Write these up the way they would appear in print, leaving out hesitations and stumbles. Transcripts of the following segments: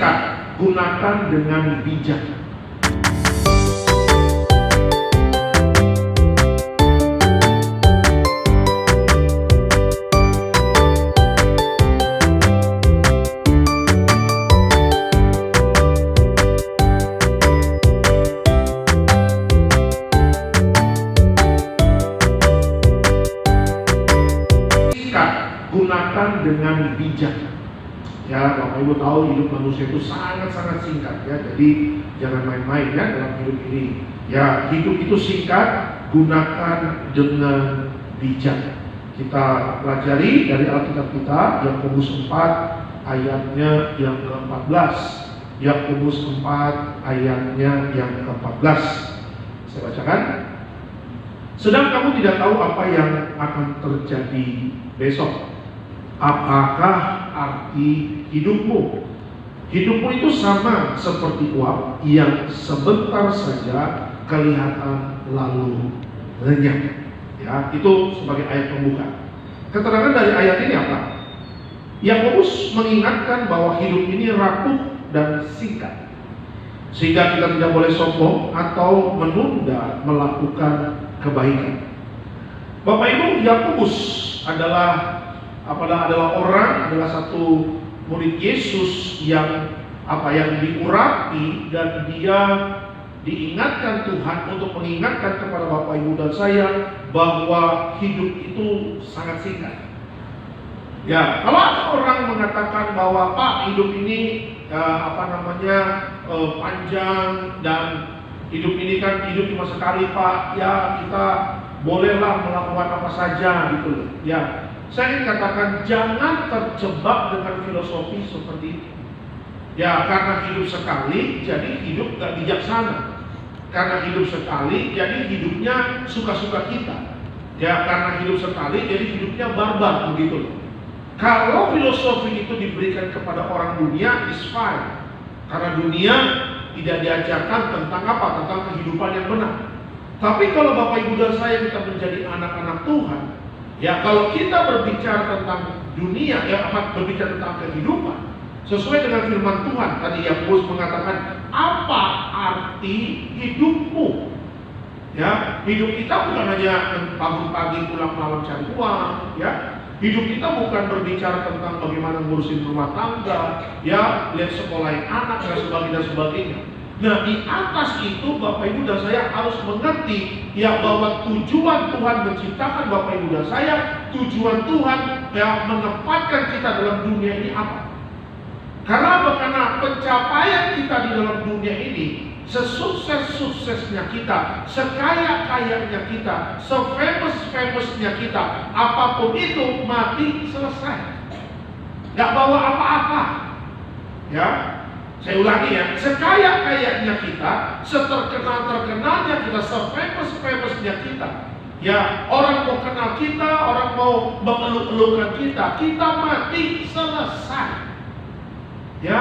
Singkat, gunakan dengan bijak. Gunakan dengan bijak. Ya, Bapak Ibu tahu hidup manusia itu sangat-sangat singkat ya. Jadi jangan main-main ya dalam hidup ini. Ya, hidup itu singkat, gunakan dengan bijak. Kita pelajari dari Alkitab kita, Yakobus 4 ayatnya yang ke-14. Yakobus 4 ayatnya yang ke-14. Saya bacakan. Sedang kamu tidak tahu apa yang akan terjadi besok. Apakah arti hidupmu? Hidupmu itu sama seperti uap yang sebentar saja kelihatan lalu lenyap. Ya, itu sebagai ayat pembuka. Keterangan dari ayat ini apa? Yakobus mengingatkan bahwa hidup ini rapuh dan singkat, sehingga kita tidak boleh sombong atau menunda melakukan kebaikan. Bapak Ibu, Yakobus adalah satu murid Yesus yang diurapi, dan dia diingatkan Tuhan untuk mengingatkan kepada Bapak Ibu dan saya bahwa hidup itu sangat singkat. Ya, kalau ada orang mengatakan bahwa Pak, hidup ini panjang, dan hidup ini kan hidup cuma sekali Pak, ya kita bolehlah melakukan apa saja gitu. Ya, saya ingin katakan jangan terjebak dengan filosofi seperti itu. Ya, karena hidup sekali jadi hidup gak bijaksana. Karena hidup sekali jadi hidupnya suka-suka kita. Ya, karena hidup sekali jadi hidupnya barbar begitu. Kalau filosofi itu diberikan kepada orang dunia, is fine. Karena dunia tidak diajarkan tentang tentang kehidupan yang benar. Tapi kalau Bapak Ibu dan saya kita menjadi anak-anak Tuhan, ya, kalau kita berbicara tentang dunia, berbicara tentang kehidupan, sesuai dengan firman Tuhan, tadi Yakobus mengatakan, apa arti hidupmu? Ya, hidup kita bukan hanya pagi-pagi pulang malam cari uang, ya. Hidup kita bukan berbicara tentang bagaimana ngurusin rumah tangga, ya, lihat sekolahin anak dan sebagainya. Nah, di atas itu Bapak Ibu dan saya harus mengerti ya bahwa tujuan Tuhan menciptakan Bapak Ibu dan saya, tujuan Tuhan yang menempatkan kita dalam dunia ini apa? Karena pencapaian kita di dalam dunia ini, sesukses-suksesnya kita, sekaya-kayanya kita, se-famous-famousnya kita, apapun itu mati selesai, gak bawa apa-apa. Ya, saya ulangi ya, sekaya-kayanya kita, seterkenal-terkenalnya kita, se-famous-famousnya kita, ya, orang mau kenal kita, orang mau mengeluk-elukan kita, kita mati selesai. Ya,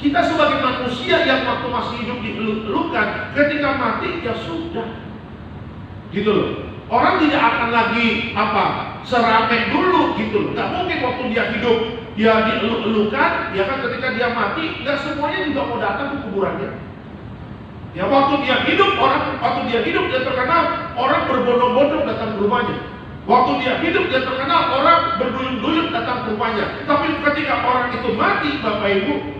kita sebagai manusia yang waktu masih hidup dieluk-elukan, ketika mati ya sudah, gitu loh. Orang tidak akan lagi seramai dulu gitu loh. Gak mungkin waktu dia hidup dia dieluk-elukan, ya kan, ketika dia mati gak semuanya juga mau datang ke kuburannya. Ya, waktu dia hidup dia terkenal, orang berbondong-bondong datang ke rumahnya. Waktu dia hidup dia terkenal, orang berduyun-duyun datang ke rumahnya. Tapi ketika orang itu mati, Bapak Ibu,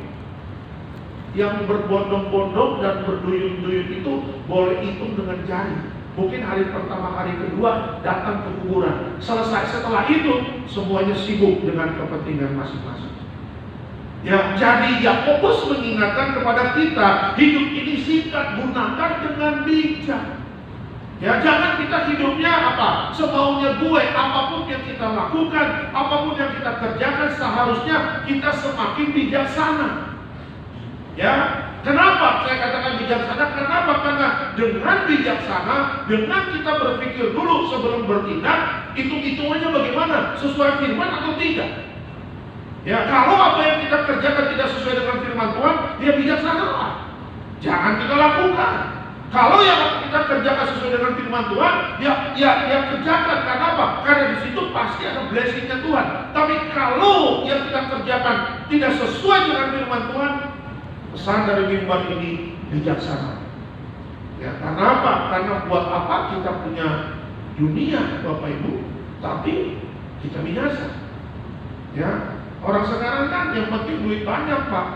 yang berbondong-bondong dan berduyun-duyun itu boleh hitung dengan jari. Mungkin hari pertama, hari kedua datang ke kuburan. Selesai, setelah itu semuanya sibuk dengan kepentingan masing-masing. Ya, jadi Yakobus mengingatkan kepada kita, hidup ini singkat, gunakan dengan bijak. Ya, jangan kita hidupnya semaunya gue, apapun yang kita lakukan, apapun yang kita kerjakan, seharusnya kita semakin bijaksana. Ya, kenapa saya katakan bijaksana? Kenapa? Karena dengan bijaksana, dengan kita berpikir dulu sebelum bertindak, hitung-hitungannya bagaimana, sesuai firman atau tidak. Ya, kalau apa yang kita kerjakan tidak sesuai dengan firman Tuhan, ya bijaksanalah, jangan kita lakukan. Kalau yang kita kerjakan sesuai dengan firman Tuhan, ya kerjakan. Kenapa? Karena di situ pasti ada blessingnya Tuhan. Tapi kalau yang kita kerjakan tidak sesuai dengan firman Pesan dari mimbar ini bijaksana. Ya, karena apa? Karena buat apa kita punya dunia, Bapak Ibu, tapi kita binasa. Ya, orang sekarang kan yang penting duit banyak, Pak.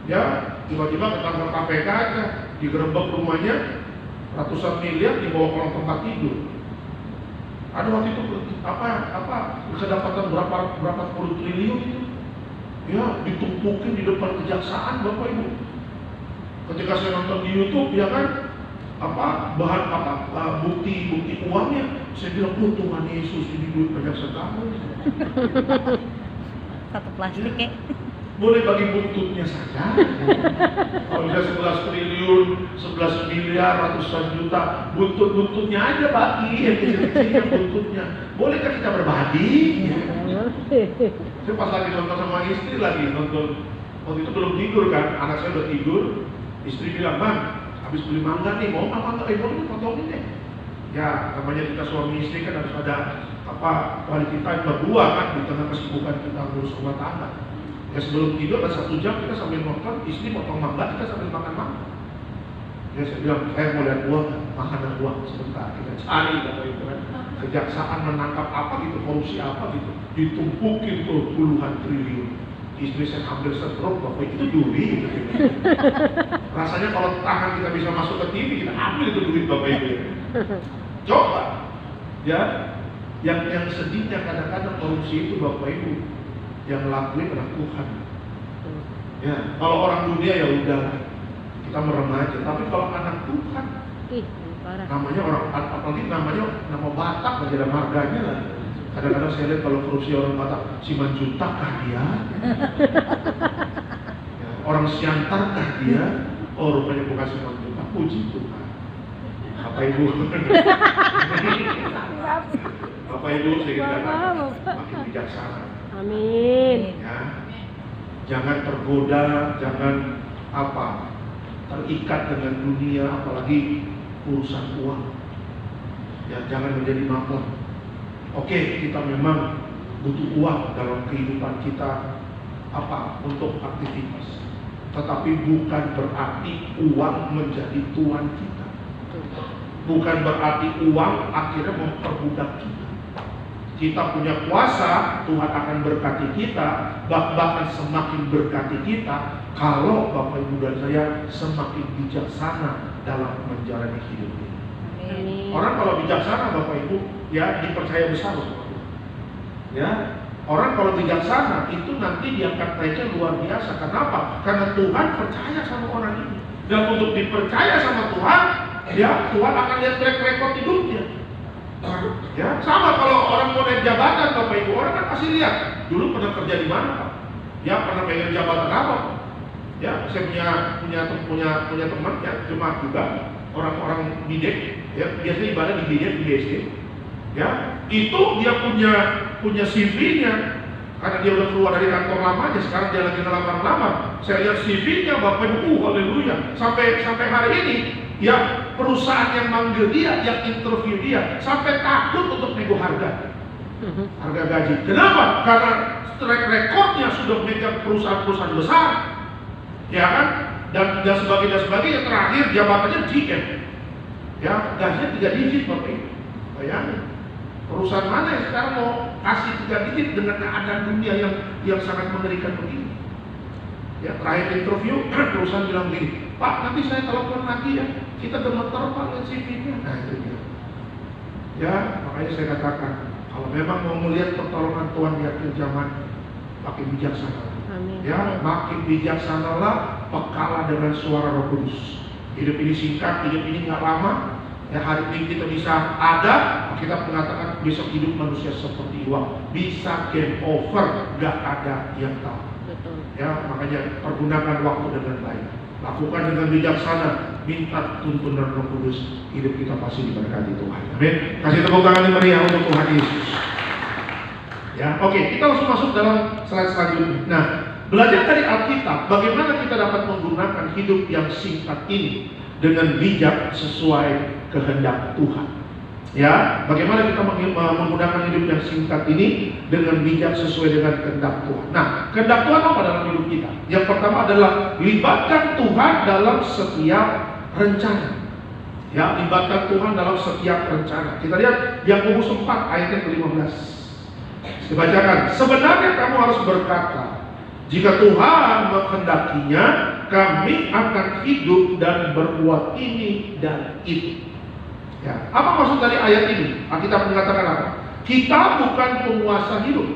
Ya, tiba-tiba ketangkap KPK aja, digerebek rumahnya, ratusan miliar dibawa kolong tempat tidur. Ada waktu itu kedapatan berapa puluh triliun itu, ya ditumpukin di depan kejaksaan, Bapak Ibu. Ketika saya nonton di YouTube, ya kan, bukti uangnya, saya bilang, oh Tuhan Yesus, ini duit banyak sekali. Satu plastik ya. Boleh bagi buntutnya saja. Kalau bisa 11 triliun, 11 miliar, ratusan juta, buntutnya aja bagi, yang kecil-kecilnya buntutnya. Bolehkah kita berbagi? Saya pas lagi nonton sama istri lagi nonton, waktu itu belum tidur kan, anak saya udah tidur, istri bilang, Bang, habis beli mangga nih, mau apa enggak? Mau potongin deh. Ya, namanya kita suami istri kan harus ada quality time berdua kan, di tengah kesibukan kita ngurus rumah tangga. Ya sebelum tidur ada 1 jam kita sambil nonton, istri potong mangga, kita sambil makan mangga. Ya saya bilang, saya mau lihat uang, makanan uang sebentar, kita cari Bapak Ibu kan. Kejaksaan menangkap apa gitu, korupsi apa gitu, ditumpukin tuh puluhan triliun. Istri saya hampir stroke, Bapak itu duit gitu. Rasanya kalau tangan kita bisa masuk ke TV, kita ambil itu duit Bapak Ibu. Coba, ya, yang sedihnya kadang-kadang korupsi itu Bapak Ibu, yang lakuin adalah Tuhan. Ya, kalau orang dunia ya udah kita merem aja. Tapi kalau anak Tuhan, namanya orang, apalagi namanya nama Batak, aja ada marganya lah. Kadang-kadang saya lihat kalau korupsi orang Batak, Simanjuntak kah dia? Ya, orang Siantar kah dia? Oh rupanya bukan Simanjuntak, puji Tuhan. Bapak Ibu, Bapak Ibu saya makin bijaksana. Amin. Ya, jangan tergoda, jangan terikat dengan dunia, apalagi urusan uang. Ya, jangan menjadi mamon. Oke, kita memang butuh uang dalam kehidupan kita untuk aktivitas. Tetapi bukan berarti uang menjadi tuan kita. Bukan berarti uang akhirnya memperbudak kita. Kita punya kuasa, Tuhan akan berkati kita, bahkan semakin berkati kita kalau Bapak Ibu dan saya semakin bijaksana dalam menjalani hidup ini. Amin. Orang kalau bijaksana Bapak Ibu, ya dipercaya besar Bapak Ibu. Ya, orang kalau bijaksana itu nanti diangkat naiknya luar biasa. Kenapa? Karena Tuhan percaya sama orang ini. Dan untuk dipercaya sama Tuhan, ya Tuhan akan lihat track record hidupnya. Ya, sama kalau orang mau naik jabatan Bapak Ibu, orang kan pasti lihat dulu pernah kerja di mana Pak? Ya pernah pegang jabatan apa Pak? Ya, saya punya teman ya, jemaat juga, orang-orang bidek, ya biasanya ibadah di bidek di BSD. Ya, itu dia punya CV-nya karena dia udah keluar dari kantor lamanya, sekarang dia lagi ngelamar-lamar. Saya lihat CV-nya Bapak Ibu, haleluya. Sampai hari ini ya perusahaan yang manggil dia, yang interview dia, sampai takut untuk nego harga gaji. Kenapa? Karena track recordnya sudah megang perusahaan-perusahaan besar, ya kan? Dan sebagainya. Terakhir jabatannya GM, ya gajinya 3 digit Bapak Ibu. Bayangin, perusahaan mana yang sekarang mau kasih 3 digit dengan keadaan dunia yang sangat mengerikan begini? Ya terakhir interview, perusahaan bilang gini, Pak nanti saya telepon lagi ya, kita gemeter Pak lihat CV-nya. Nah itu dia. Ya makanya saya katakan, kalau memang mau melihat pertolongan Tuhan di akhir zaman, makin bijaksana. Amin. Ya makin bijaksanalah, pekalah dengan suara Roh Kudus. Hidup ini singkat, hidup ini nggak lama. Ya hari ini kita bisa ada, kita mengatakan besok hidup manusia seperti uang, bisa game over, nggak ada yang tahu. Betul. Ya makanya pergunakan waktu dengan baik, lakukan dengan bijaksana, minta tuntunan Roh Kudus, hidup kita pasti diberkati Tuhan. Amin. Kasih tepuk tangan yang meriah untuk Tuhan Yesus. Ya, oke, kita langsung masuk dalam slide selanjutnya. Nah, belajar dari Alkitab, bagaimana kita dapat menggunakan hidup yang singkat ini dengan bijak sesuai kehendak Tuhan. Ya, bagaimana kita menggunakan hidup yang singkat ini dengan bijak sesuai dengan kehendak Tuhan. Nah, kehendak Tuhan apa dalam hidup kita? Yang pertama adalah libatkan Tuhan dalam setiap rencana. Ya, libatkan Tuhan dalam setiap rencana. Kita lihat Yakobus 4 ayatnya ke-15. Dibacakan, sebenarnya kamu harus berkata, jika Tuhan menghendakinya, kami akan hidup dan berbuat ini dan itu. Ya, apa maksud dari ayat ini? Alkitab mengatakan apa? Kita bukan penguasa hidup.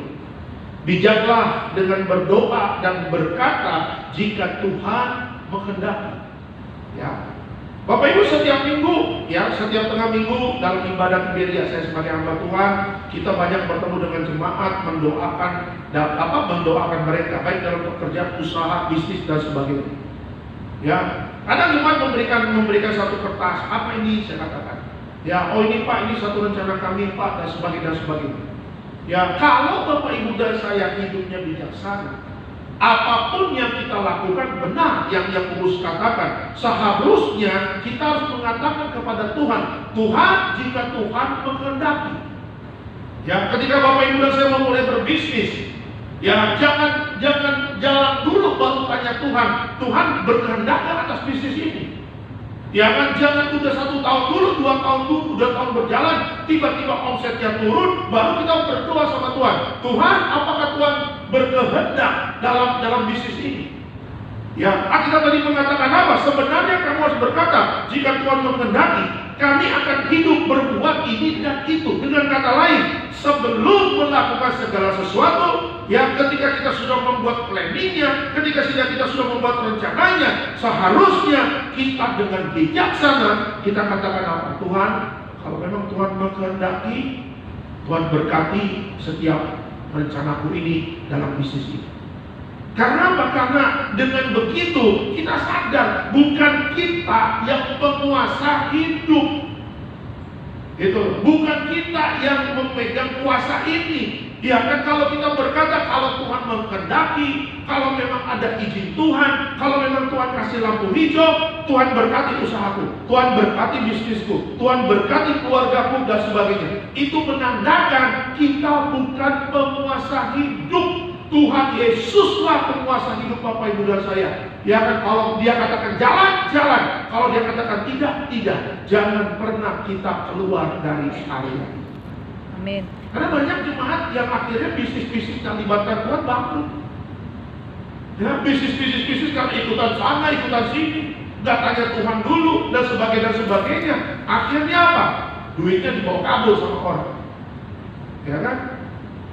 Bijaklah dengan berdoa dan berkata jika Tuhan menghendaki. Ya, Bapak Ibu, setiap minggu, ya, setiap tengah minggu dalam ibadah gereja saya sebagai hamba Tuhan, kita banyak bertemu dengan jemaat, mendoakan mereka baik dalam pekerjaan, usaha, bisnis dan sebagainya. Ya, kadang jemaat memberikan satu kertas, apa ini saya katakan. Ya, oh ini Pak, ini satu rencana kami Pak, dan sebagainya. Ya, kalau Bapak Ibu dan saya hidupnya bijaksana, apapun yang kita lakukan benar, yang Yakobus katakan, seharusnya kita harus mengatakan kepada Tuhan, Tuhan, jika Tuhan menghendaki. Ya, ketika Bapak Ibu dan saya mau mulai berbisnis, ya jangan jalan dulu baru tanya Tuhan, Tuhan berkehendak atas bisnis ini. Ya kan, jangan udah 1 tahun dulu, 2 tahun dulu, 2 tahun berjalan, tiba-tiba omsetnya turun, baru kita berdoa sama Tuhan. Tuhan, apakah Tuhan berkehendak dalam bisnis ini? Ya, kita tadi mengatakan apa? Sebenarnya kamu harus berkata, jika Tuhan menghendaki, kami akan hidup berbuat ini dan itu. Dengan kata lain, sebelum melakukan segala sesuatu, ya ketika kita sudah membuat planningnya, ketika kita sudah membuat rencananya, seharusnya kita dengan bijaksana kita katakan apa? Tuhan, kalau memang Tuhan menghendaki, Tuhan berkati setiap rencanaku ini dalam bisnis ini. Karena apa? Karena dengan begitu kita sadar bukan kita yang penguasa hidup. Itu bukan kita yang memegang kuasa ini. Ya kan, kalau kita berkata kalau Tuhan menghendaki, kalau memang ada izin Tuhan, kalau memang Tuhan kasih lampu hijau, Tuhan berkati usahaku, Tuhan berkati bisnisku, Tuhan berkati keluargaku dan sebagainya. Itu menandakan kita bukan penguasa hidup. Tuhan Yesuslah penguasa hidup Bapak Ibu dan saya. Ya kan, kalau dia katakan jalan, jalan. Kalau dia katakan tidak, tidak. Jangan pernah kita keluar dari area. Amin. Karena banyak jemaat yang akhirnya bisnis-bisnis yang libatkan Tuhan bangkrut. Ya, bisnis karena ikutan sana, ikutan sini, nggak tanya Tuhan dulu dan sebagainya. Akhirnya apa? Duitnya dibawa kabur sama orang. Ya kan?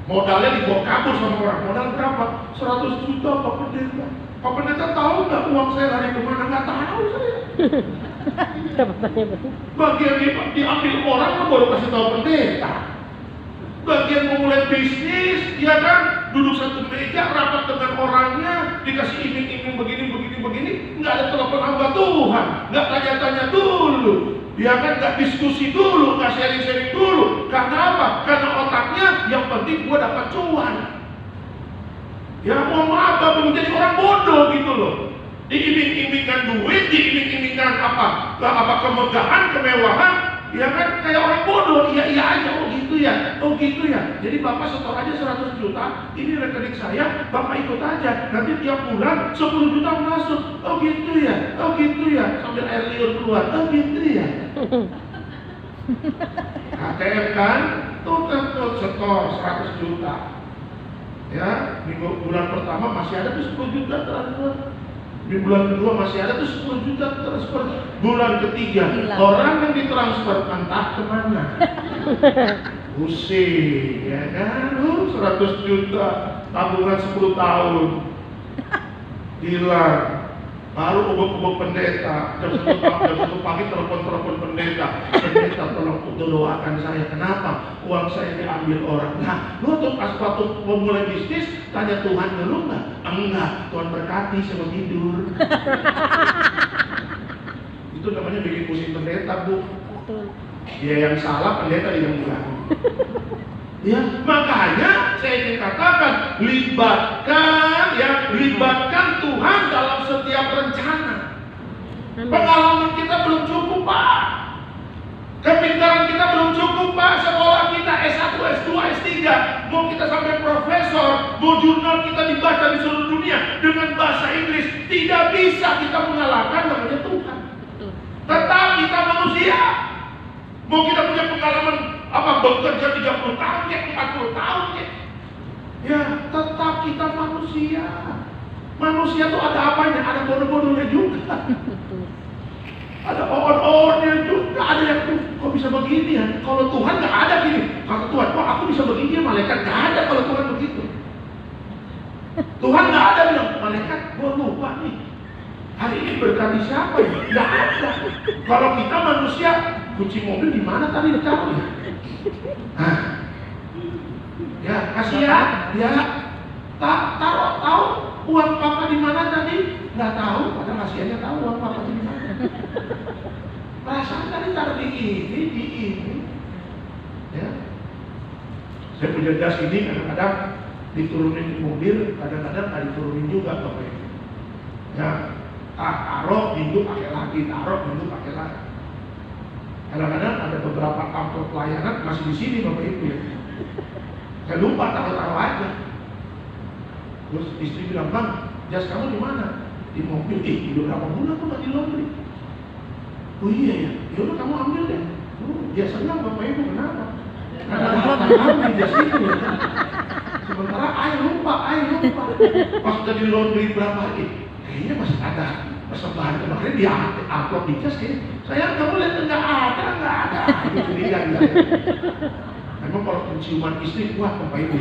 Modalnya dibawa kabur sama orang. Modal berapa? 100 juta Pak Pendeta. Pak Pendeta tahu nggak uang saya lari kemana? Nggak tahu saya. Bagian diambil orang kan baru kasih tahu pendeta. Bagian memulai bisnis, ya kan, duduk satu meja, rapat dengan orangnya, dikasih iming-iming begini, nggak ada telepon hamba Tuhan, nggak tanya-tanya dulu. Ya kan, nggak diskusi dulu, nggak sharing-sharing dulu. Karena apa? Karena otaknya yang penting gua dapat cuan. Ya mohon maaf, Bapak menjadi orang bodoh gitu loh. Diiming-imingkan duit, diiming-imingkan apa kemegahan, kemewahan. Ya kan, kayak orang bodoh, iya aja, oh gitu ya. Jadi Bapak setor aja 100 juta, ini rekening saya, Bapak ikut aja. Nanti tiap bulan 10 juta masuk. Oh gitu ya. Sambil air liur keluar. Oh gitu ya. ATM kan, tuh setor 100 juta. Ya, bulan pertama masih ada tuh 10 juta transfer. Di bulan kedua masih ada tuh 10 juta transfer. Bulan ketiga orang yang ditransfer entah kemana. Pusing, ya kan? 100 juta tabungan 10 tahun hilang. Baru ubek-ubek pendeta. Jam 1 pagi telepon pendeta. Pendeta tolong doakan saya. Kenapa? Uang saya diambil orang. Nah, lu tuh pas waktu mau mulai bisnis tanya Tuhan dulu nggak? Enggak. Tuhan berkati, saya mau tidur. Itu namanya bikin pusing pendeta, Bu. Betul. Dia yang salah, pendeta yang enggak. Ya, makanya saya ingin katakan libatkan Tuhan dalam setiap rencana. Pengalaman kita belum cukup, Pak. Kan Kepintaran kita belum cukup, Pak. Sekolah kita S1, S2, S3, mau kita sampai profesor, mau jurnal kita dibaca di seluruh dunia dengan bahasa Inggris, tidak bisa kita mengalahkan namanya Tuhan. Betul. Tetap kita manusia. Mau kita punya pengalaman bekerja 30 tahun, 40 tahun, ya tetap kita manusia. Manusia tuh ada apanya? Ada bodoh-bodohnya juga. Betul. Ada on-onnya juga. Ada yang tuh, kok bisa begini ya? Kalau Tuhan nggak ada gini. Kata Tuhan, kok aku bisa begini ya? Malaikat nggak ada kalau Tuhan begitu. Tuhan nggak ada bilang, malaikat, gua lupa nih. Hari ini berkati siapa ya? Nggak ada. Kalau kita manusia, kunci mobil di mana tadi ditaruh ya? Ya kasihan, ya tahu uang papa di mana tadi? Nggak tahu, padahal kasihannya tahu uang papa di mana. Perasaan tadi taruh di ini. Ya. Saya punya jas ini kadang-kadang diturunin di mobil, kadang-kadang nggak diturunin juga Bapak Ibu. Ya, taruh minggu pakai lagi, taruh minggu pakai lagi. Kadang-kadang ada beberapa amplop pelayanan masih di sini Bapak Ibu ya. Saya lupa taruh aja. Terus istri bilang, "Bang, jas kamu di mana?" "Di mobil." "Udah berapa bulan tuh nggak di laundry?" "Oh iya ya, yaudah kamu ambil deh." Dia senang Bapak Ibu, kenapa? Karena ambil jas itu ya. Sementara ayah lupa. Pas udah di laundry berapa hari? Kayaknya masih ada persembahan kemarin dia amplop di jas kayaknya. "Sayang, kamu lihat nggak ada." Gitu dia. Memang kalau penciuman istri kuat Bapak Ibu.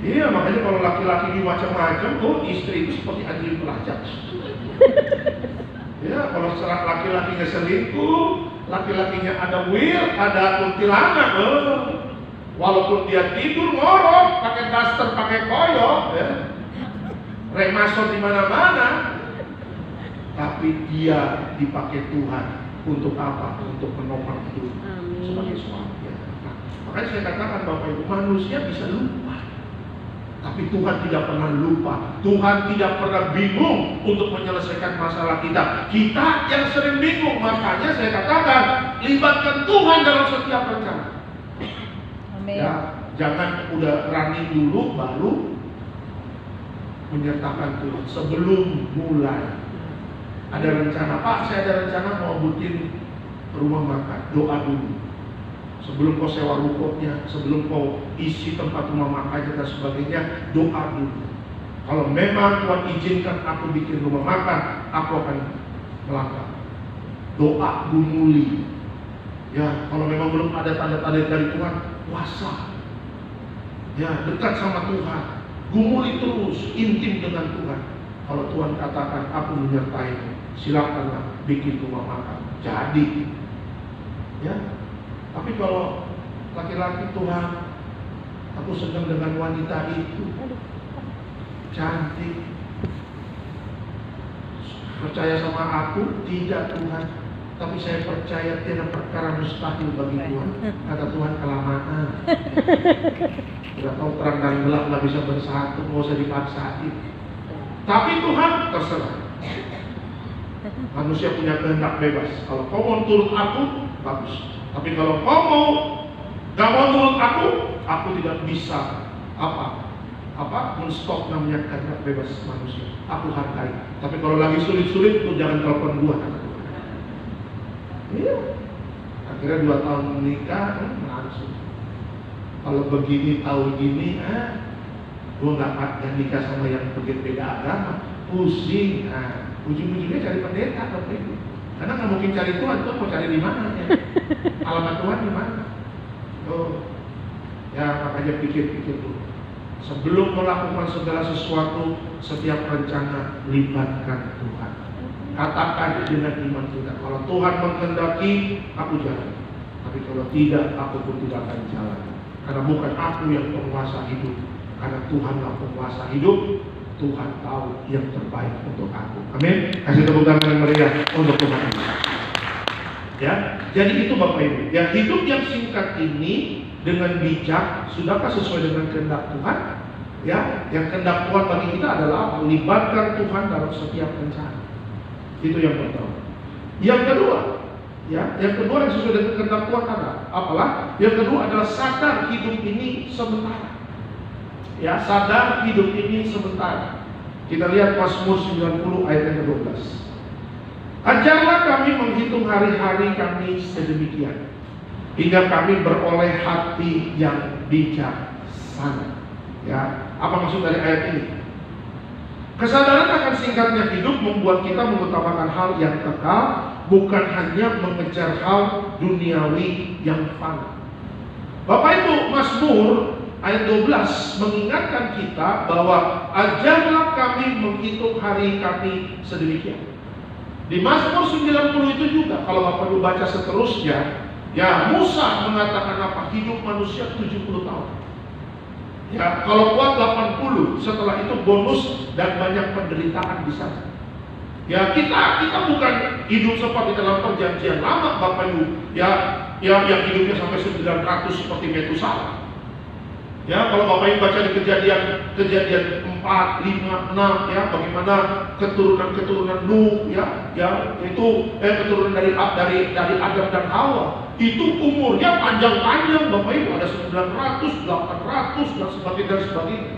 Iya, makanya kalau laki-laki ini macam-macam, istri itu seperti anjing pelacak. Ya, kalau laki-lakinya selingkuh, laki-lakinya ada will, ada kuntilanak. Walaupun dia tidur ngorok, pakai daster, pakai koyok, ya. Remason di mana-mana, tapi dia dipakai Tuhan untuk apa? Untuk menopang hidup sebagai suami. Makanya saya katakan Bapak Ibu, manusia bisa lupa, tapi Tuhan tidak pernah lupa. Tuhan tidak pernah bingung untuk menyelesaikan masalah kita. Kita yang sering bingung. Makanya saya katakan, libatkan Tuhan dalam setiap rencana. Amin. Ya, jangan udah running dulu baru menyertakan Tuhan. Sebelum mulai ada rencana, Pak, saya ada rencana mau bikin rumah makan. Doa dulu. Sebelum kau sewa rukonya, sebelum kau isi tempat rumah makan dan sebagainya, doa dulu. Kalau memang Tuhan izinkan aku bikin rumah makan, aku akan melangkah. Doa gumuli. Ya, kalau memang belum ada tanda-tanda dari Tuhan, puasa. Ya, dekat sama Tuhan. Gumuli terus, intim dengan Tuhan. Kalau Tuhan katakan, aku menyertaimu, silakanlah bikin rumah makan. Jadi, ya. Tapi kalau laki-laki Tuhan, aku sedang dengan wanita itu, cantik, percaya sama aku? Tidak Tuhan, tapi saya percaya tiada perkara mustahil bagi Tuhan. Kata Tuhan, kelamaan. Udah tahu terang dan gelap nggak bisa bersatu, nggak usah dipaksain. Tapi Tuhan terserah. Manusia punya kehendak bebas. Kalau kau mau turut aku, bagus. Tapi kalau kau gak mau nurut aku tidak bisa men-stop namanya kehendak bebas manusia. Aku hargai. Tapi kalau lagi sulit-sulit, lu jangan telepon gua, kata Tuhan. Iya. Akhirnya 2 tahun menikah, langsung. Kalau begini tahu gini, gua nggak nikah sama yang beda agama, pusing. Ujung-ujungnya cari pendeta, Bapak Ibu. Karena nggak mungkin cari Tuhan, Tuhan mau cari di mana ya? Alamat Tuhan di mana? Ya makanya pikir-pikir dulu. Sebelum melakukan segala sesuatu, setiap rencana libatkan Tuhan. Katakan dengan iman kita, kalau Tuhan menghendaki, aku jalan. Tapi kalau tidak, aku pun tidak akan jalan. Karena bukan aku yang penguasa hidup, karena Tuhanlah penguasa hidup. Tuhan tahu yang terbaik untuk aku. Amin. Kasih tepuk tangan yang meriah untuk Tuhan. Ya, jadi itu Bapak Ibu. Ya, hidup yang singkat ini dengan bijak, sudahkah sesuai dengan kehendak Tuhan? Ya, yang kehendak Tuhan bagi kita adalah melibatkan Tuhan dalam setiap rencana. Itu yang pertama. Yang kedua, Ya, yang kedua yang sesuai dengan kehendak Tuhan ada. Apalah? Yang kedua adalah sadar hidup ini sementara. Ya, sadar hidup ini sementara. Kita lihat Mazmur 90 ayat yang ke-12. Ajarlah kami menghitung hari-hari kami sedemikian, hingga kami beroleh hati yang bijaksana. Ya, apa maksud dari ayat ini? Kesadaran akan singkatnya hidup membuat kita mengutamakan hal yang kekal, bukan hanya mengejar hal duniawi yang fana. Bapak Ibu, Mazmur ayat 12 mengingatkan kita bahwa ajarlah kami menghitung hari kami sedemikian. Di Mazmur 90 itu juga, kalau Bapak Ibu baca seterusnya, ya Musa mengatakan apa? Hidup manusia 70 tahun. Ya, kalau kuat 80, setelah itu bonus dan banyak penderitaan di sana. Ya, kita bukan hidup seperti dalam perjanjian lama, Bapak Ibu. Ya, yang hidupnya sampai 900 seperti Metusalah. Ya, kalau Bapak Ibu baca di kejadian 4, 5, 6, ya, bagaimana keturunan Nuh, ya itu keturunan dari Adam dan Hawa. Itu umurnya panjang-panjang, Bapak Ibu, ada 900, 800 dan sebagainya.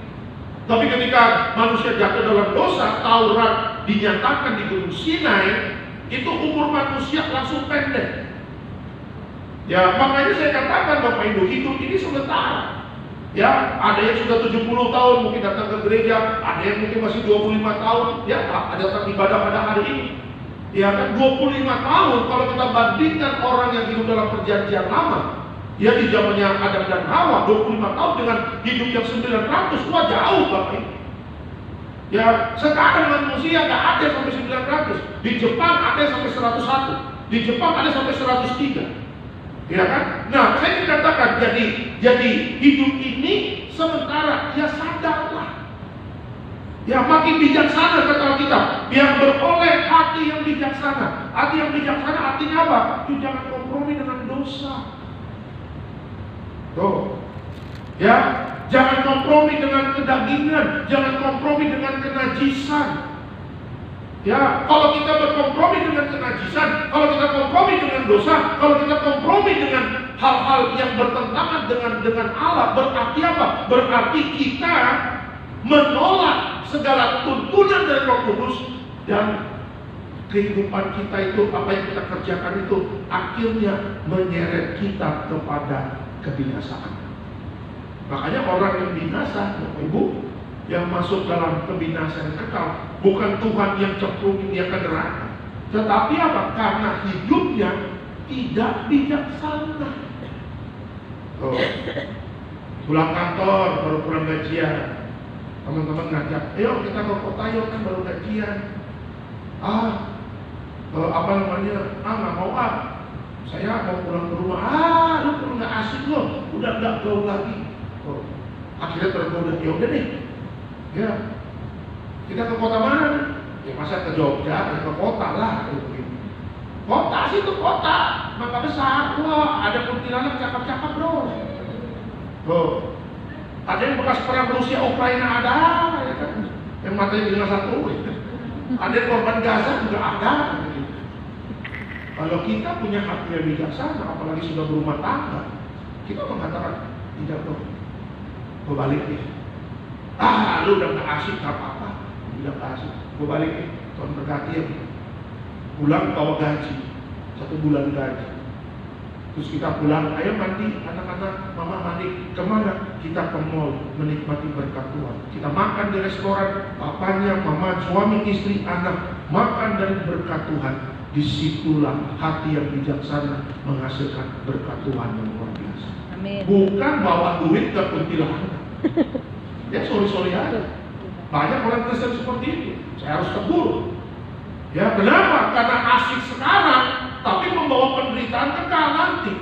Tapi ketika manusia jatuh dalam dosa, Taurat dinyatakan di Gunung Sinai, itu umur manusia langsung pendek. Ya, makanya saya katakan Bapak Ibu, hidup ini sementara. Ya, ada yang sudah 70 tahun mungkin datang ke gereja, ada yang mungkin masih 25 tahun, ya, ada datang ibadah pada hari ini. Ya kan, 25 tahun kalau kita bandingkan orang yang hidup dalam perjanjian lama, ya di zamannya Adam dan Hawa, 25 tahun dengan hidup yang 900, wah jauh Bapak Ibu. Ya, sekarang manusia nggak ada sampai 900. Di Jepang ada sampai 101. Di Jepang ada sampai 103. Ya kan? Nah, saya katakan jadi hidup ini sementara, ya sadarlah. Ya, makin bijaksana kata kita, biar beroleh hati yang bijaksana. Hati yang bijaksana artinya apa? Itu jangan kompromi dengan dosa. Tuh. Ya, jangan kompromi dengan kedagingan, jangan kompromi dengan kenajisan. Ya, kalau kita berkompromi dengan kenajisan, kalau kita kompromi dengan dosa, kalau kita kompromi dengan hal-hal yang bertentangan dengan Allah, berarti apa? Berarti kita menolak segala tuntunan dari Roh Kudus, dan kehidupan kita itu, apa yang kita kerjakan itu akhirnya menyeret kita kepada kebinasaan. Makanya orang yang binasa, Bapak Ibu, yang masuk dalam kebinasaan kekal, bukan Tuhan yang cemplungin dia ke neraka, tetapi apa? Karena hidupnya tidak bijaksana. Oh. Pulang kantor, baru pulang gajian, teman-teman ngajak, ayo kita ke kota yuk, kan baru gajian. Apa namanya? Nggak mau saya mau pulang ke rumah. Lu perlu nggak asik lo, udah nggak gaul lagi. Oh. Akhirnya tergoda, ya udah deh. Ya, kita ke kota mana? Ya masa ke Jogja, ya ke kota lah. Kota sih itu kota, maka besar. Wah, ada kuntilanak cakep-cakep bro. Tuh, ada yang bekas perang Rusia Ukraina ada, ya kan? Yang matanya dengan satu. Ada yang korban Gaza juga ada. Kalau kita punya hati yang bijaksana, apalagi sudah berumah tangga, kita mengatakan tidak dong, berbalik ya. Lu udah gak asik, gak apa-apa. Udah gak asik, gue balik nih, Tuhan berkati ya. Pulang bawa gaji, 1 bulan gaji. Terus kita pulang, ayo mandi, anak-anak, mama mandi. Kemana? Kita ke mall, menikmati berkat Tuhan. Kita makan di restoran, papanya, mama, suami, istri, anak, makan dari berkat Tuhan. Disitulah hati yang bijaksana menghasilkan berkat Tuhan yang luar biasa. Amin. Bukan bawa duit ke kuntilanak. Ya sorry aja. Banyak orang Kristen seperti itu. Saya harus tegur. Ya kenapa? Karena asik sekarang, tapi membawa penderitaan kekal nanti.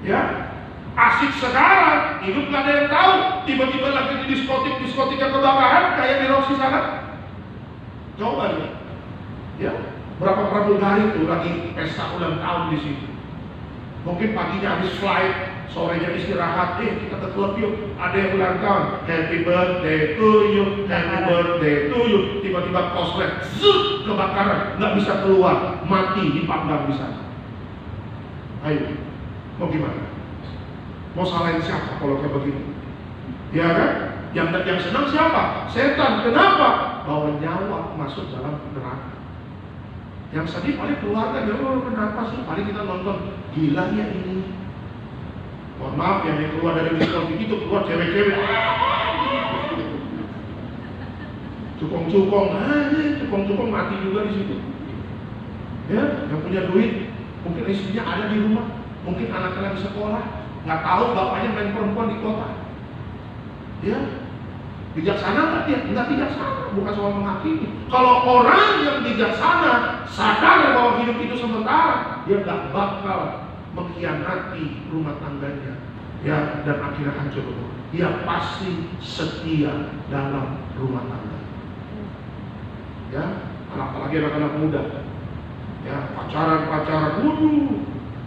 Ya, asik sekarang, hidup gak ada yang tahu. Tiba-tiba lagi di diskotik yang kebakaran kayak di Roxy sana. Coba lihat. Ya, berapa pramugari itu lagi pesta ulang tahun di situ. Mungkin paginya habis flight, sorenya istirahat, kita ke klub yuk. Ada yang ulang tahun, happy birthday to you, happy birthday to you. Tiba-tiba koslet, zut, kebakaran, nggak bisa keluar, mati dipanggang di sana. Ayo, mau gimana? Mau salahin siapa kalau kayak begini? Ya kan? Yang senang siapa? Setan. Kenapa? Bawa nyawa masuk dalam neraka. Yang sedih paling keluarga. Kenapa sih? Paling kita nonton, gila ya ini. Mohon maaf ya, yang keluar dari psikologi itu keluar cewek-cewek. Cukong-cukong, cukong-cukong mati juga di situ. Ya, yang punya duit, mungkin istrinya ada di rumah, mungkin anak-anak di sekolah, nggak tahu bapaknya main perempuan di kota. Ya, bijaksana nggak dia? Nggak bijaksana, bukan soal menghakimi. Kalau orang yang bijaksana sadar bahwa hidup itu sementara, dia nggak bakal mengkhianati rumah tangganya, ya, dan akhirnya hancur. Dia pasti setia dalam rumah tangga. Ya, apalagi anak-anak muda, ya, pacaran, waduh,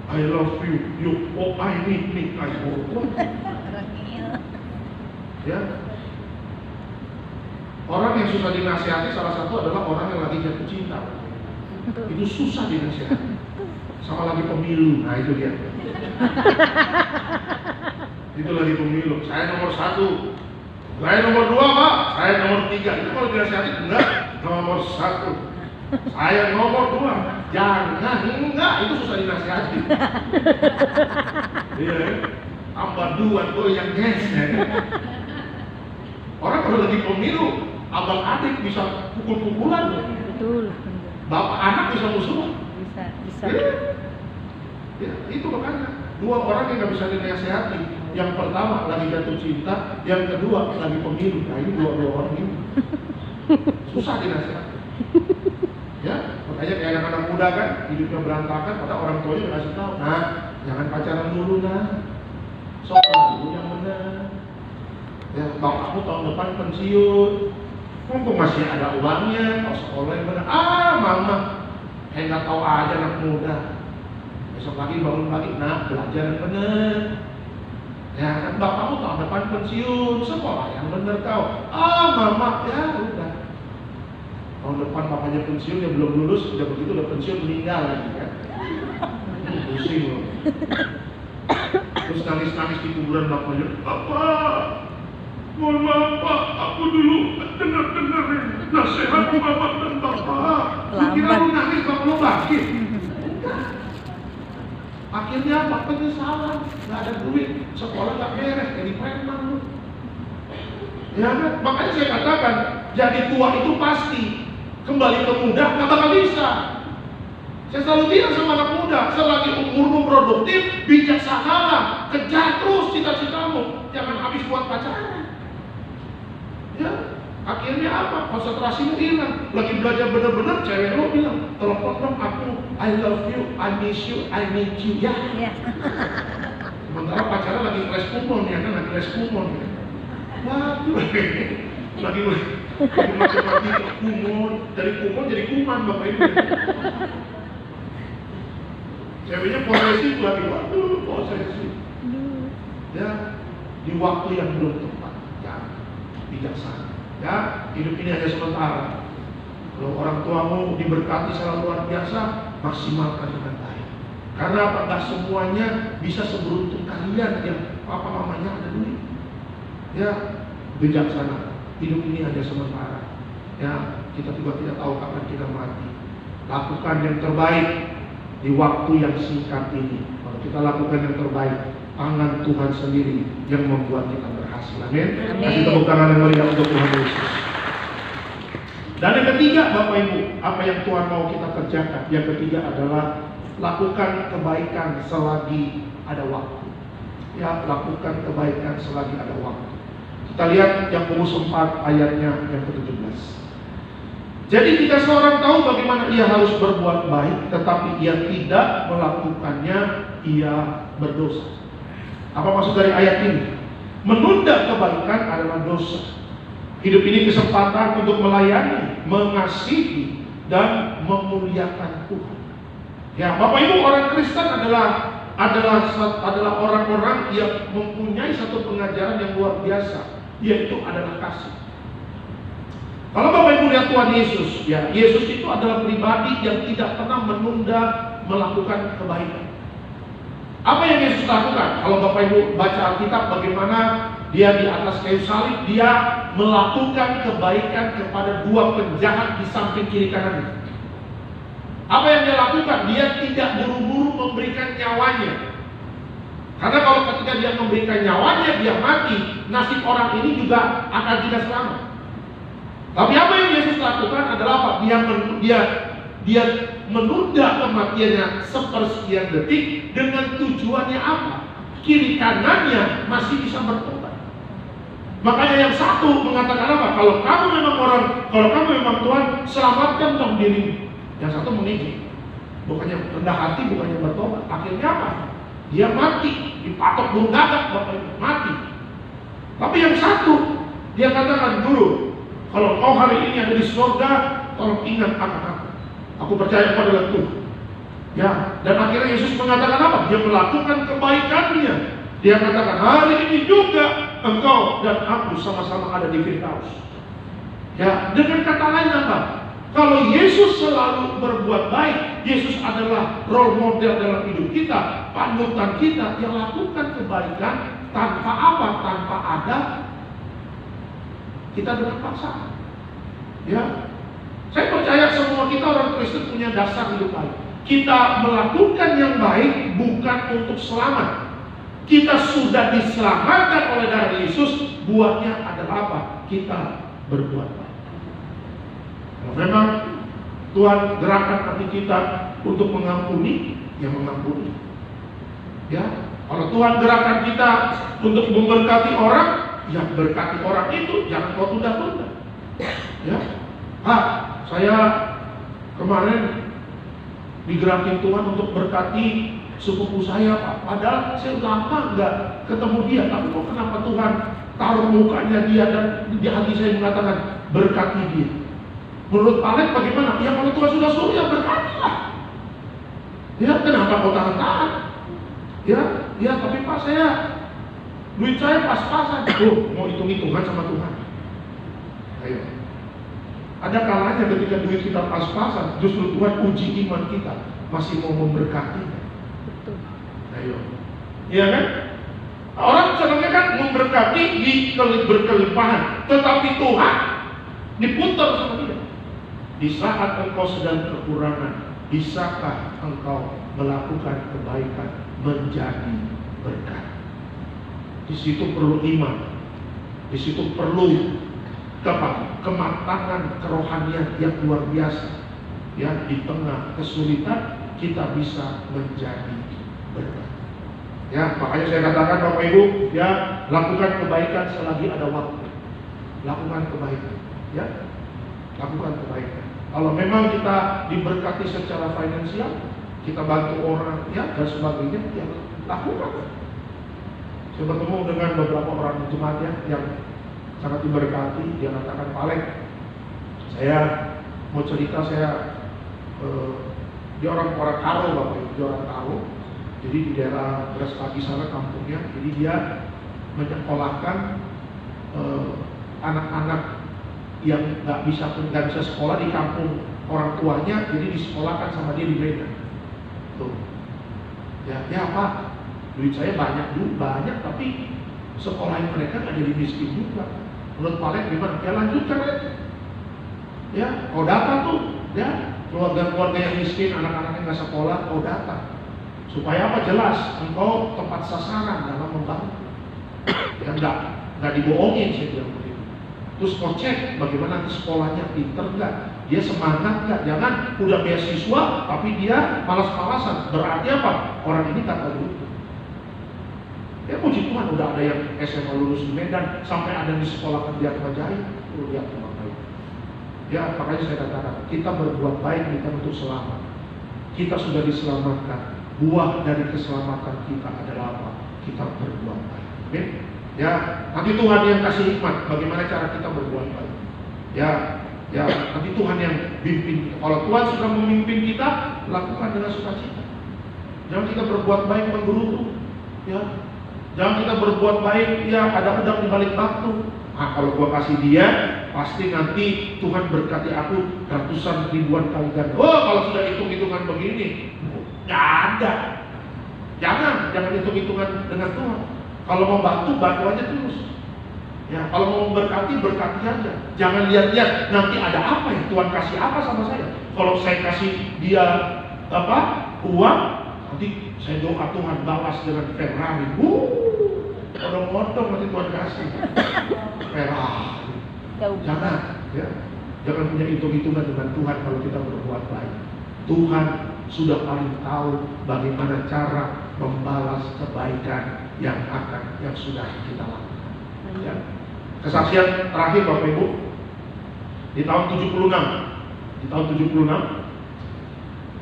I love you, oh I need, I want. Ya, orang yang susah dinasihati salah satu adalah orang yang lagi jatuh cinta. Itu susah dinasihati. Sama lagi pemilu, nah itu dia. Itu lagi pemilu. Saya nomor 1, saya nomor 2 Pak, saya nomor 3. Itu kalau dinasihati enggak, nomor 1. Saya nomor 2. Jangan, enggak, itu susah dinasihati. Iya, tambah 2 tuh yang gesek. Orang kalau lagi pemilu, abang adik bisa pukul-pukulan. Betul. Bapak anak bisa musuhan. Bisa. Ya, itu makanya 2 orang yang nggak bisa dinasehati. Yang pertama lagi jatuh cinta, yang kedua lagi pemilu. Nah ini 2 orang ini susah dinasehati. Ya, makanya kayak anak-anak muda kan hidupnya berantakan, pada orang tuanya udah kasih tahu, nah jangan pacaran dulu nah, sekolah dulu yang benar. Ya, bapakmu tahun depan pensiun, mumpung masih ada uangnya, kalau sekolah yang benar. Mama, kayak nggak tahu aja anak muda. Besok lagi bangun lagi, nah belajar yang benar. Ya kan bapakmu tahun depan pensiun, sekolah yang benar kau. Mama, ya udah. Tahun depan bapaknya pensiun, dia belum lulus, udah begitu udah pensiun meninggal lagi kan. Pusing loh. Terus nangis-nangis di kuburan bapaknya, Bapak, mohon maaf Pak, aku dulu dengar nasihat Bapak dan Bapak. Kira lu nangis kalau lu bangkit. Akhirnya apa? Penyesalan, nggak ada duit, sekolah nggak beres, jadi preman lu. Ya kan? Makanya saya katakan, jadi tua itu pasti, kembali ke muda nggak bakal bisa. Saya selalu bilang sama anak muda, selagi umurmu produktif, bijaksanalah, kejar terus cita-citamu, jangan habis buat pacaran. Ya, akhirnya apa? Konsentrasimu hilang. Lagi belajar benar-benar, cewek lo bilang, telepon dong aku, I love you, I miss you, I need you. Ya. Sementara pacaran lagi les kumon, ya kan? Lagi les kumon. Ya. Waduh, lagi mati-mati ke kumon, dari kumon jadi kuman bapak ini. Ceweknya posesif lagi, waduh posesif. Ya, di waktu yang belum tepat, ya, bijaksana. Ya, hidup ini hanya sementara. Kalau orang tuamu diberkati secara luar biasa, maksimalkan dengan baik. Karena apa? Gak semuanya bisa seberuntung kalian yang papa mamanya ada duit. Ya, bijaksana. Hidup ini hanya sementara. Ya, kita juga tidak tahu kapan kita mati. Lakukan yang terbaik di waktu yang singkat ini. Kalau kita lakukan yang terbaik, tangan Tuhan sendiri yang membuat kita berhasil. Amin. Kasih tepuk tangan yang meriah untuk Tuhan Yesus. Dan yang ketiga, Bapak Ibu, apa yang Tuhan mau kita kerjakan? Yang ketiga adalah lakukan kebaikan selagi ada waktu. Ya, lakukan kebaikan selagi ada waktu. Kita lihat Yakobus 4 ayatnya yang ke-17. Jadi jika seorang tahu bagaimana ia harus berbuat baik, tetapi ia tidak melakukannya, ia berdosa. Apa maksud dari ayat ini? Menunda kebaikan adalah dosa. Hidup ini kesempatan untuk melayani, mengasihi, dan memuliakan Tuhan. Ya, Bapak Ibu, orang Kristen adalah orang-orang yang mempunyai satu pengajaran yang luar biasa, yaitu adalah kasih. Kalau Bapak Ibu lihat Tuhan Yesus, ya, Yesus itu adalah pribadi yang tidak pernah menunda melakukan kebaikan. Apa yang Yesus lakukan? Kalau Bapak Ibu baca Alkitab, bagaimana dia di atas kayu salib, dia melakukan kebaikan kepada dua penjahat di samping kiri kanannya. Apa yang dia lakukan? Dia tidak buru-buru memberikan nyawanya. Karena kalau ketika dia memberikan nyawanya, dia mati, nasib orang ini juga akan tidak selamat. Tapi apa yang Yesus lakukan adalah apa? Dia menunda kematiannya sepersekian detik dengan tujuannya apa? Kiri kanannya masih bisa bertobat. Makanya yang satu mengatakan apa? Kalau kamu memang Tuhan, selamatkan dong dirimu. Yang satu meninggi, bukannya rendah hati, bukannya bertobat. Akhirnya apa? Dia mati, dipatok burung gagak, Bapak Ibu, mati. Tapi yang satu, dia katakan, Guru, kalau kau hari ini ada di surga, tolong ingat akan aku. Aku percaya pada Tuhan. Ya, dan akhirnya Yesus mengatakan apa? Dia melakukan kebaikannya. Dia katakan, hari ini juga engkau dan aku sama-sama ada di Firdaus. Ya, dengan kata lain apa? Kalau Yesus selalu berbuat baik, Yesus adalah role model dalam hidup kita, panutan kita yang lakukan kebaikan tanpa apa? Tanpa ada kita dengan paksaan. Ya, saya percaya semua kita orang Kristen punya dasar hidup baik. Kita melakukan yang baik bukan untuk selamat. Kita sudah diselamatkan oleh darah Yesus, buahnya adalah apa? Kita berbuat baik. Kalau memang Tuhan gerakan hati kita untuk mengampuni, ya mengampuni. Ya, kalau Tuhan gerakan kita untuk memberkati orang, ya berkati orang itu, jangan kau tunda-tunda. Ya, Pak, saya kemarin digerakin Tuhan untuk berkati sepupu saya, Pak. Padahal saya lama nggak ketemu dia, tapi kok kenapa Tuhan taruh mukanya dia dan di hati saya mengatakan berkati dia. Menurut Pak Lek bagaimana? Ya kalau Tuhan sudah suruh, ya berkatilah. Ya kenapa kau tahan-tahan? Ya tapi Pak, duit saya pas-pasan. Mau hitung-hitungan sama Tuhan. Ayo. Ada kalanya ketika duit kita pas-pasan, justru Tuhan uji iman kita, masih mau memberkatinya. Betul. Ayo. Iya kan? Orang senangnya kan memberkati di berkelimpahan, tetapi Tuhan diputar sama dia. Di saat engkau sedang kekurangan, bisakah engkau melakukan kebaikan menjadi berkat? Di situ perlu iman, di situ perlu kematangan kerohanian yang luar biasa. Ya, di tengah kesulitan kita bisa menjadi berkat. Ya, makanya saya katakan Bapak Ibu, ya lakukan kebaikan selagi ada waktu. Lakukan kebaikan, ya, lakukan kebaikan. Kalau memang kita diberkati secara finansial, kita bantu orang, ya dan sebagainya, ya lakukan. Saya bertemu dengan beberapa orang jemaat yang sangat diberkati. Dia katakan, Pak Lek, saya mau cerita, dia orang Karo, Bapak Ibu, dia orang Karo. Jadi di daerah Beras Pagi sana kampungnya. Jadi dia menyekolahkan anak-anak yang nggak bisa sekolah di kampung orang tuanya, jadi disekolahkan sama dia di Medan. Tuh, ya Pak, duit saya banyak, tapi sekolahin mereka nggak jadi miskin juga. Menurut Pak Lek gimana? Ya lanjutkan aja. Ya, kau datang tuh, ya keluarga-keluarga yang miskin, anak-anaknya nggak sekolah, kau datang. Supaya apa? Jelas, engkau tepat sasaran dalam membantu. Ya nggak dibohongin, saya bilang begitu. Terus kau cek bagaimana nanti sekolahnya, pinter nggak, dia semangat nggak. Jangan udah beasiswa tapi dia malas-malasan. Berarti apa? Orang ini kata dulu. Ya puji Tuhan, udah ada yang SMA lulus di Medan, sampai ada yang disekolahkan di Atmajaya. Lu lihat teman baik. Ya makanya saya katakan, kita berbuat baik bukan untuk selamat. Kita sudah diselamatkan. Buah dari keselamatan kita adalah apa? Kita berbuat baik. Oke? Ya, nanti Tuhan yang kasih hikmat bagaimana cara kita berbuat baik. Ya, nanti Tuhan yang bimbing kita. Kalau Tuhan sudah memimpin kita, lakukan dengan sukacita. Jangan kita berbuat baik menggerutu. Ya, jangan kita berbuat baik ya ada udang di balik batu. Nah, kalau gua kasih dia, pasti nanti Tuhan berkati aku ratusan ribuan kali ganda. Oh, kalau sudah hitung-hitungan begini, nggak ada. Jangan hitung-hitungan dengan Tuhan. Kalau mau bantu aja terus. Ya, kalau mau berkati aja. Jangan lihat-lihat nanti ada apa ya, Tuhan kasih apa sama saya. Kalau saya kasih dia uang, nanti saya doa Tuhan balas dengan Ferrari. Odong-odong nanti Tuhan kasih Ferrari. Jangan, ya. Jangan punya hitung-hitungan dengan Tuhan kalau kita berbuat baik. Tuhan sudah paling tahu bagaimana cara membalas kebaikan yang sudah kita lakukan. Ya. Kesaksian terakhir Bapak Ibu, di tahun 76,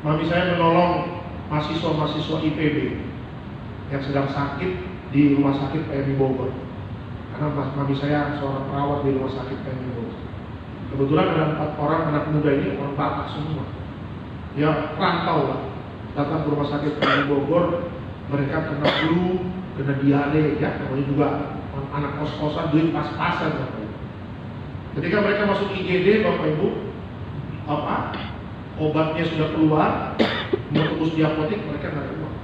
mami saya menolong mahasiswa IPB yang sedang sakit di rumah sakit PMI Bogor. Karena mami saya seorang perawat di rumah sakit PMI Bogor. Kebetulan ada 4 orang anak muda ini orang Batak semua. Ya rantau lah, datang ke rumah sakit PMI Bogor. Mereka kena flu, kena diare, ya namanya juga anak kos-kosan, duit pas-pasan Bapak Ibu. Ketika mereka masuk IGD Bapak Ibu, obatnya sudah keluar, mau tembus di apotek, mereka nggak ada uang.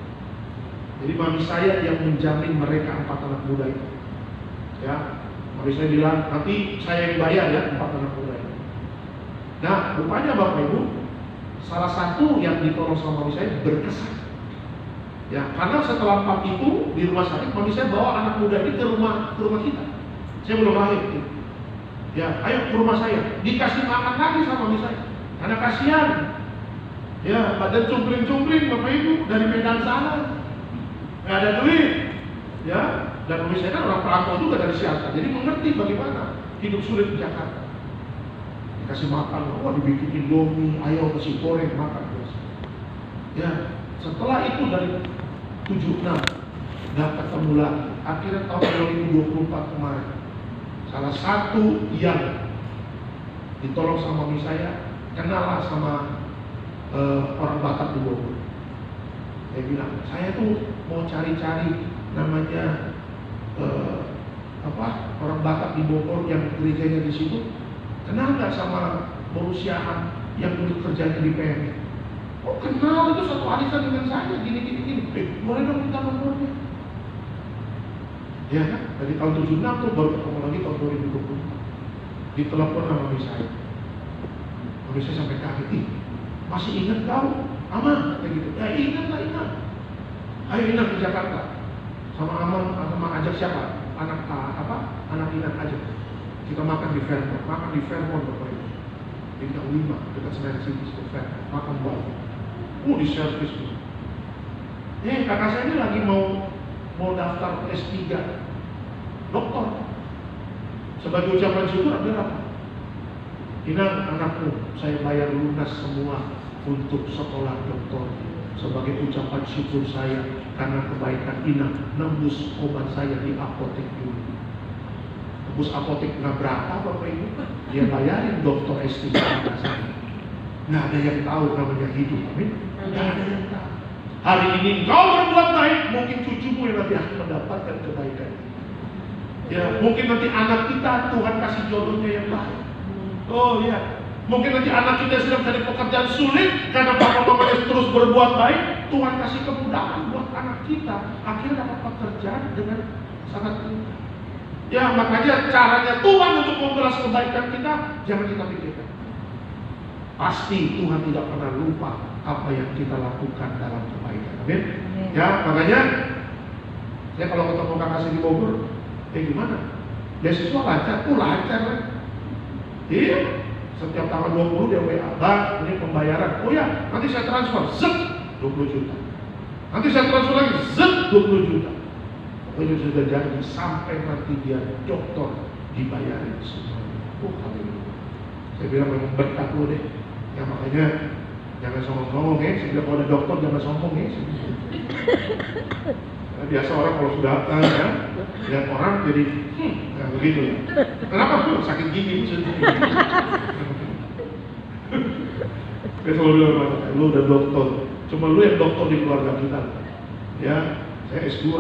Jadi mami saya yang menjamin mereka 4 anak muda itu. Ya, mami saya bilang nanti saya yang bayar ya 4 anak muda itu. Nah, rupanya Bapak Ibu, salah satu yang ditolong sama mami saya berkesan. Ya, karena setelah 4 itu di rumah sakit, mami saya bawa anak muda ini ke rumah kita. Saya belum lahir. Gitu. Ya, ayo ke rumah saya. Dikasih makan lagi sama mami saya. Karena kasihan. Ya, badan cumpling-cumpling Bapak Ibu dari Medan sana. Nggak ada duit. Ya, dan mami saya kan orang perantau juga dari Siantar. Jadi mengerti bagaimana hidup sulit di Jakarta. Dikasih makan, dibikin Indomie, ayo kasih goreng makan. Ya, setelah itu dari 76 nggak ketemu lagi. Akhirnya tahun 2024 kemarin, salah satu yang ditolong sama mami saya kenal sama orang Batak di Bogor. Saya bilang, saya tuh mau cari-cari namanya orang Batak di Bogor yang gerejanya di situ. Kenal nggak sama Borusiahan yang dulu kerjanya di PMI? Oh kenal, itu satu arisan dengan saya, gini. Boleh dong minta nomornya. Ya kan, dari tahun 76 tuh baru ketemu lagi tahun 2020. Ditelepon sama mami saya. Mami saya sampai kaget, masih ingat kau? Aman, kayak gitu. Ya ingat. Ayo Inan ke Jakarta. Sama Aman, sama ajak siapa? Anak Inan aja. Kita makan di Fairmont Bapak Ibu. Bintang 5 dekat Senayan City, Fairmont. Makan buah. Di servis tuh. Kakak saya ini lagi mau daftar S3 doktor. Sebagai ucapan syukur ada apa? Inan anakku, saya bayar lunas semua untuk sekolah doktor. Sebagai ucapan syukur saya karena kebaikan Inan nembus obat saya di apotek dulu. Nembus apotek nggak berapa Bapak Ibu? Dia bayarin dokter S3 anak saya. Nggak ada yang tahu namanya hidup, amin. Nggak ada yang tahu. Hari ini kau berbuat baik, mungkin cucumu yang nanti akan mendapatkan kebaikan. Ya, mungkin nanti anak kita Tuhan kasih jodohnya yang baik. Oh iya, mungkin nanti anak kita sedang cari pekerjaan sulit karena papa mamanya terus berbuat baik. Tuhan kasih kemudahan buat anak kita, akhirnya dapat pekerjaan dengan sangat mudah. Ya, makanya caranya Tuhan untuk membalas kebaikan kita jangan kita pikirkan. Pasti Tuhan tidak pernah lupa apa yang kita lakukan dalam kebaikan. Amin. Ya, makanya saya kalau ketemu kakak saya di Bogor, gimana? Beasiswa lancar? Lancar kan? Iya. Setiap tanggal 20 dia WA, Bang, ini pembayaran. Oh ya, nanti saya transfer, 20 juta. Nanti saya transfer lagi, 20 juta. Pokoknya sudah janji sampai nanti dia dokter dibayarin semuanya. Haleluya. Saya bilang memang berkat lu deh. Ya makanya jangan sombong-sombong ya. Saya bilang kalau ada dokter jangan sombong ya. Karena biasa orang kalau sudah ya, lihat orang jadi ya begitu ya. Kenapa tuh sakit gigi misalnya? Dia selalu bilang, lu udah dokter. Cuma lu yang dokter di keluarga kita. Ya, saya S2.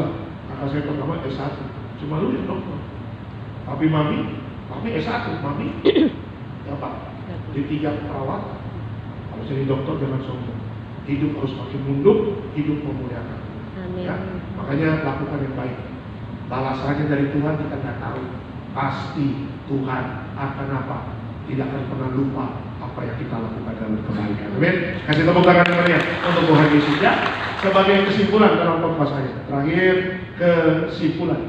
Kakak saya pertama S1. Cuma lu yang dokter. Tapi mami S1, mami ya Pak, di 3 perawatan. Kalau jadi dokter jangan sombong. Hidup harus makin mundur, hidup memuliakan. Amin. Ya, makanya lakukan yang baik. Balasannya dari Tuhan kita nggak tahu. Pasti Tuhan akan apa? Tidak akan pernah lupa apa yang kita lakukan dalam kebaikan. Amin. Kasih tepuk tangan yang meriah untuk Tuhan Yesus ya. Sebagai kesimpulan dalam khotbah saya, terakhir kesimpulan.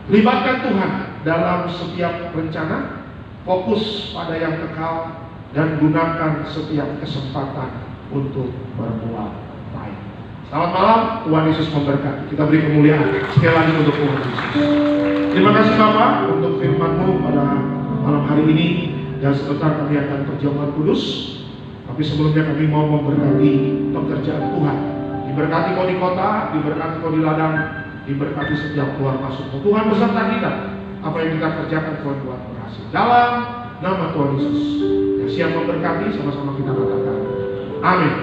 Libatkan Tuhan dalam setiap rencana, fokus pada yang kekal, dan gunakan setiap kesempatan untuk berbuat baik. Selamat malam, Tuhan Yesus memberkati. Kita beri kemuliaan sekali lagi untuk Tuhan Yesus. Terima kasih Bapak untuk firman-Mu pada malam hari ini, dan sebentar kami akan perjamuan kudus. Tapi sebelumnya kami mau memberkati pekerjaan Tuhan. Diberkati kau di kota, diberkati kau di ladang, diberkati setiap keluar masuk. Tuhan beserta kita. Apa yang kita kerjakan Tuhan buat berhasil. Dalam nama Tuhan Yesus yang siap memberkati, sama-sama kita katakan amin.